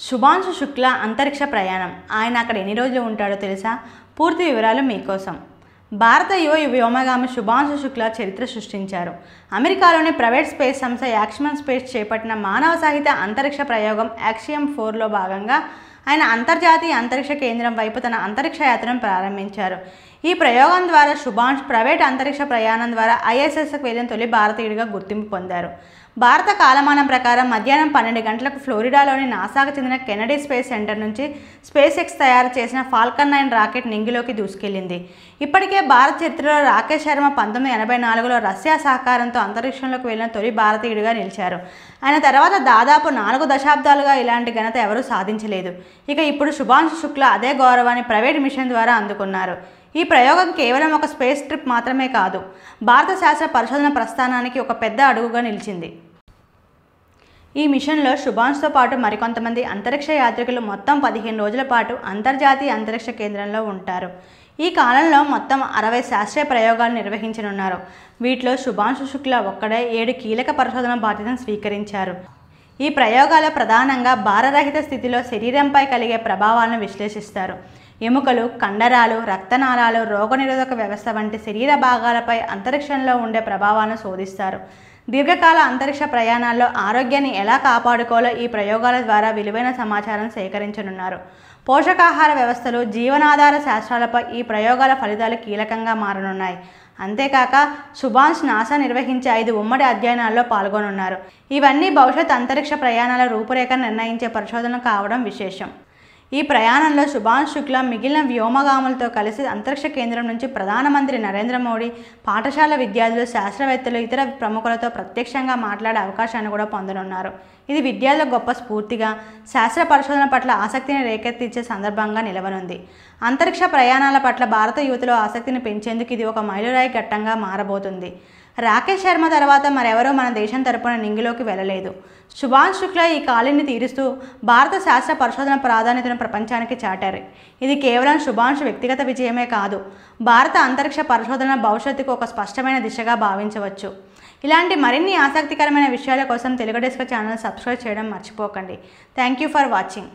శుభాంశు శుక్లా అంతరిక్ష ప్రయాణం. ఆయన అక్కడ ఎన్ని రోజులు ఉంటాడో తెలుసా? పూర్తి వివరాలు మీకోసం. భారత యువ వ్యోమగామి శుభాంశు శుక్లా చరిత్ర సృష్టించారు. అమెరికాలోని ప్రైవేట్ స్పేస్ సంస్థ యాక్సియం స్పేస్ చేపట్టిన మానవ సహిత అంతరిక్ష ప్రయోగం యాక్సియం 4లో భాగంగా ఆయన అంతర్జాతీయ అంతరిక్ష కేంద్రం వైపు తన అంతరిక్ష యాత్రను ప్రారంభించారు. ఈ ప్రయోగం ద్వారా శుభాంశ్ ప్రైవేట్ అంతరిక్ష ప్రయాణం ద్వారా ISSకు వెళ్ళిన తొలి భారతీయుడిగా గుర్తింపు పొందారు. భారత కాలమానం ప్రకారం మధ్యాహ్నం 12 గంటలకు ఫ్లోరిడాలోని నాసాకు చెందిన కెనడీ స్పేస్ సెంటర్ నుంచి స్పేస్ ఎక్స్ తయారు చేసిన ఫాల్కన్ 9 రాకెట్ నింగిలోకి దూసుకెళ్లింది. ఇప్పటికే భారత చరిత్రలో రాకేష్ శర్మ 1984లో రష్యా సహకారంతో అంతరిక్షంలోకి వెళ్ళిన తొలి భారతీయుడిగా నిలిచారు. ఆయన తర్వాత దాదాపు 4 దశాబ్దాలుగా ఇలాంటి ఘనత ఎవరూ సాధించలేదు. ఇక ఇప్పుడు శుభాంశు శుక్లా అదే గౌరవాన్ని ప్రైవేట్ మిషన్ ద్వారా అందుకున్నారు. ఈ ప్రయోగం కేవలం ఒక స్పేస్ ట్రిప్ మాత్రమే కాదు, భారత శాస్త్ర పరిశోధన ప్రస్థానానికి ఒక పెద్ద అడుగుగా నిలిచింది. ఈ మిషన్లో శుభాంశ్తో పాటు మరికొంతమంది అంతరిక్ష యాత్రికులు మొత్తం 15 రోజుల పాటు అంతర్జాతీయ అంతరిక్ష కేంద్రంలో ఉంటారు. ఈ కాలంలో మొత్తం 60 శాస్త్రీయ ప్రయోగాలు నిర్వహించనున్నారు. వీటిలో శుభాంశు శుక్లా ఒక్కడే 7 కీలక పరిశోధన బాధ్యతను స్వీకరించారు. ఈ ప్రయోగాలు ప్రధానంగా భారరహిత స్థితిలో శరీరంపై కలిగే ప్రభావాలను విశ్లేషిస్తారు. ఎముకలు, కండరాలు, రక్తనాళాలు, రోగనిరోధక వ్యవస్థ వంటి శరీర భాగాలపై అంతరిక్షంలో ఉండే ప్రభావాలను శోధిస్తారు. దీర్ఘకాల అంతరిక్ష ప్రయాణాల్లో ఆరోగ్యాన్ని ఎలా కాపాడుకోవాలో ఈ ప్రయోగాల ద్వారా విలువైన సమాచారం సేకరించనున్నారు. పోషకాహార వ్యవస్థలు, జీవనాధార శాస్త్రాలపై ఈ ప్రయోగాల ఫలితాలు కీలకంగా మారనున్నాయి. అంతేకాక శుభాంశ్ నాసా నిర్వహించే 5 ఉమ్మడి అధ్యయనాల్లో పాల్గొనున్నారు. ఇవన్నీ భవిష్యత్ అంతరిక్ష ప్రయాణాల రూపురేఖను నిర్ణయించే పరిశోధనలు కావడం విశేషం. ఈ ప్రయాణంలో శుభాంశు శుక్లా మిగిలిన వ్యోమగాములతో కలిసి అంతరిక్ష కేంద్రం నుంచి ప్రధానమంత్రి నరేంద్ర మోడీ, పాఠశాల విద్యార్థులు, శాస్త్రవేత్తలు, ఇతర ప్రముఖులతో ప్రత్యక్షంగా మాట్లాడే అవకాశాన్ని కూడా పొందనున్నారు. ఇది విద్యార్థులకు గొప్ప స్ఫూర్తిగా, శాస్త్ర పరిశోధన పట్ల ఆసక్తిని రేకెత్తించే సందర్భంగా నిలవనుంది. అంతరిక్ష ప్రయాణాల పట్ల భారత యువతలో ఆసక్తిని పెంచేందుకు ఇది ఒక మైలురాయి ఘట్టంగా మారబోతుంది. రాకేష్ శర్మ తర్వాత మరెవరూ మన దేశం తరపున నింగిలోకి వెళ్ళలేదు. శుభాంశు శుక్లా ఈ ఖాళీని తీరుస్తూ భారత శాస్త్ర పరిశోధన ప్రాధాన్యతను ప్రపంచానికి చాటారు. ఇది కేవలం శుభాంశు వ్యక్తిగత విజయమే కాదు, భారత అంతరిక్ష పరిశోధన భవిష్యత్తుకు ఒక స్పష్టమైన దిశగా భావించవచ్చు. ఇలాంటి మరిన్ని ఆసక్తికరమైన విషయాల కోసం తెలుగు డెస్క్ ఛానల్ సబ్స్క్రైబ్ చేయడం మర్చిపోకండి. Thank you for watching.